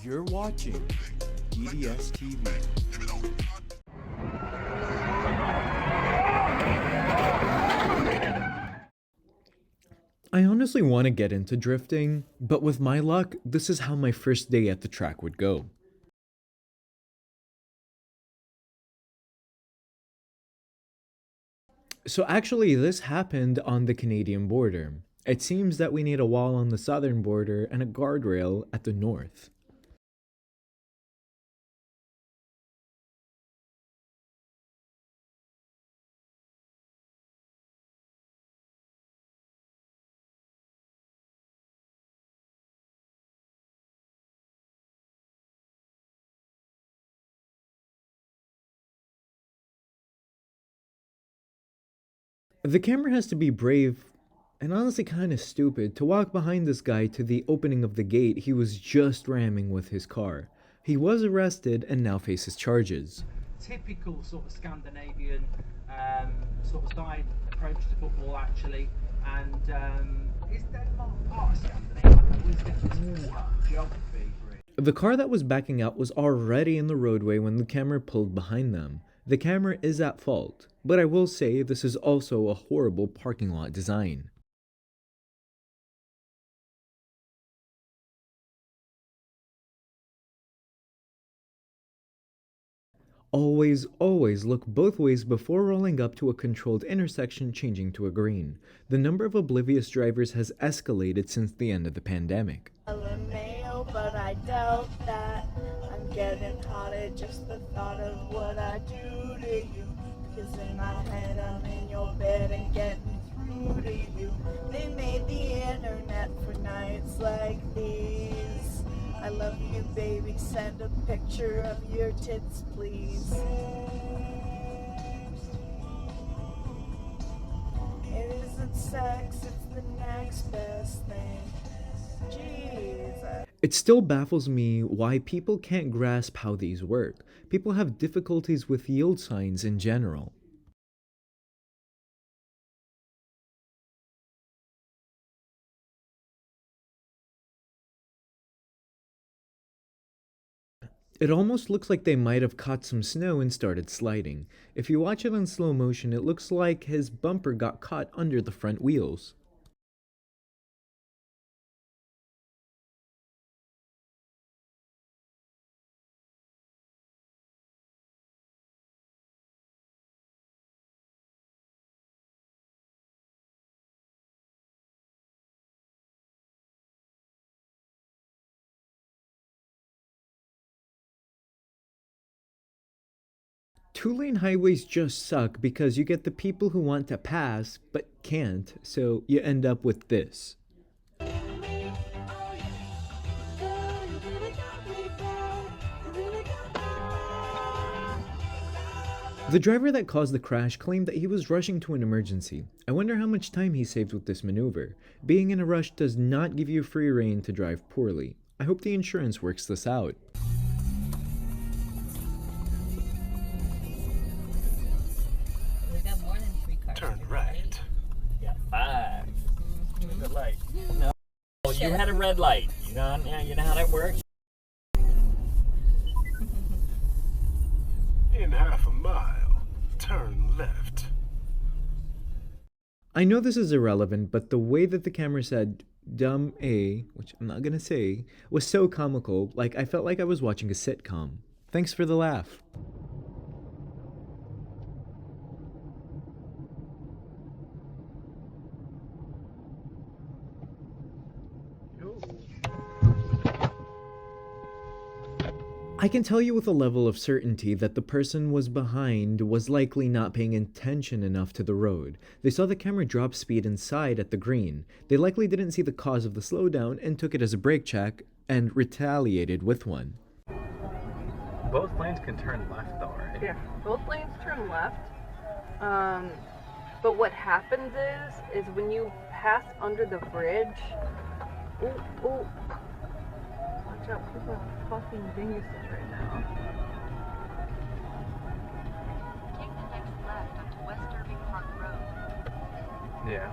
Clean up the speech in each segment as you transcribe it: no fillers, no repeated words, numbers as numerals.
You're watching EDS TV. I honestly want to get into drifting, but with my luck, this is how my first day at the track would go. So actually, this happened on the Canadian border. It seems that we need a wall on the southern border and a guardrail at the north. The camera has to be brave and honestly kind of stupid to walk behind this guy to the opening of the gate he was just ramming with his car. He was arrested and now faces charges. Typical sort of Scandinavian sort of side approach to football actually, and is Denmark part of Scandinavia? Geography. The car that was backing out was already in the roadway when the camera pulled behind them. The camera is at fault, but I will say this is also a horrible parking lot design. Always look both ways before rolling up to a controlled intersection changing to a green. The number of oblivious drivers has escalated since the end of the pandemic. LMAO, but I doubt that. I'm getting hot at just the thought of what I do to you. Cause in my head I'm in your bed and getting through to you. They made the internet for nights like these. I love you, baby. Send a picture of your tits, please. It isn't sex, it's the next best thing. Jeez. It still baffles me why people can't grasp how these work. People have difficulties with yield signs in general. It almost looks like they might have caught some snow and started sliding. If you watch it in slow motion, it looks like his bumper got caught under the front wheels. Two-lane highways just suck because you get the people who want to pass but can't, so you end up with this. The driver that caused the crash claimed that he was rushing to an emergency. I wonder how much time he saved with this maneuver. Being in a rush does not give you free rein to drive poorly. I hope the insurance works this out. Turn right. Yeah, 5. The light. No, you had a red light. You know how that works? In half a mile, turn left. I know this is irrelevant, but the way that the camera said dumb A, which I'm not gonna say, was so comical, like I felt like I was watching a sitcom. Thanks for the laugh. I can tell you with a level of certainty that the person was behind was likely not paying attention enough to the road. They saw the camera drop speed inside at the green. They likely didn't see the cause of the slowdown and took it as a brake check and retaliated with one. Both lanes can turn left though, right? Yeah, both lanes turn left. But what happens is when you pass under the bridge, ooh, watch out, people are fucking dinguses right now. Take the next left onto West Irving Park Road. Yeah.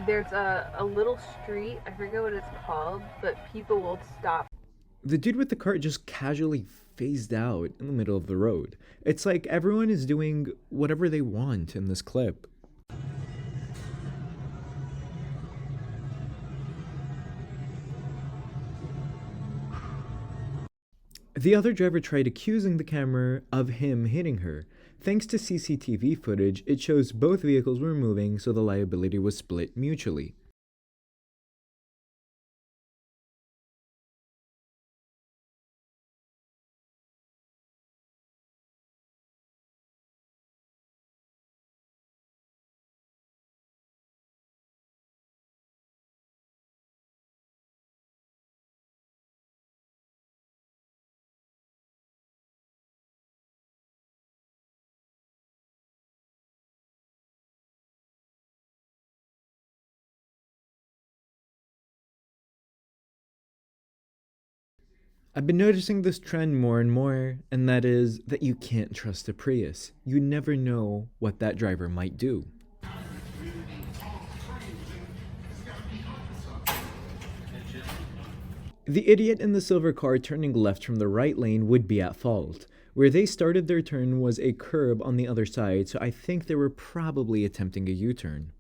there's a little street, I forget what it's called, but people will stop. The dude with the cart just casually phased out in the middle of the road. It's like everyone is doing whatever they want in this clip. The other driver tried accusing the camera of him hitting her. Thanks to CCTV footage, it shows both vehicles were moving, so the liability was split mutually. I've been noticing this trend more and more, and that is that you can't trust a Prius. You never know what that driver might do. The idiot in the silver car turning left from the right lane would be at fault. Where they started their turn was a curb on the other side, so I think they were probably attempting a U-turn.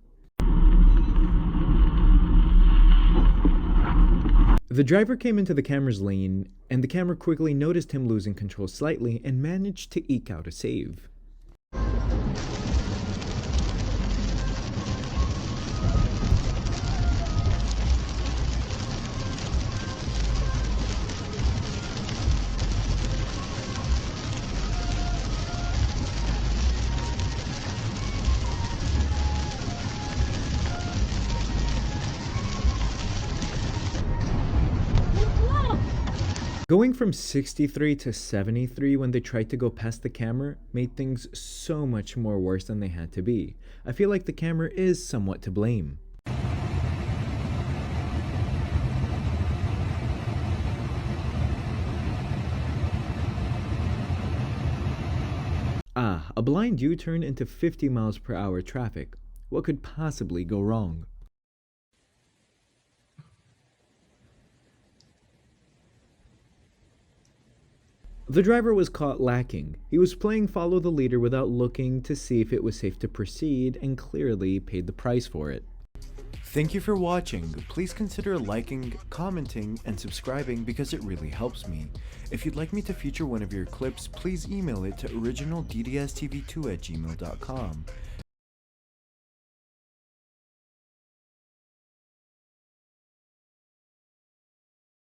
The driver came into the camera's lane, and the camera quickly noticed him losing control slightly and managed to eke out a save. Going from 63 to 73 when they tried to go past the camera made things so much more worse than they had to be. I feel like the camera is somewhat to blame. A blind U-turn into 50 miles per hour traffic. What could possibly go wrong? The driver was caught lacking. He was playing follow the leader without looking to see if it was safe to proceed and clearly paid the price for it. Thank you for watching. Please consider liking, commenting, and subscribing because it really helps me. If you'd like me to feature one of your clips, please email it to originalddsTV2@gmail.com.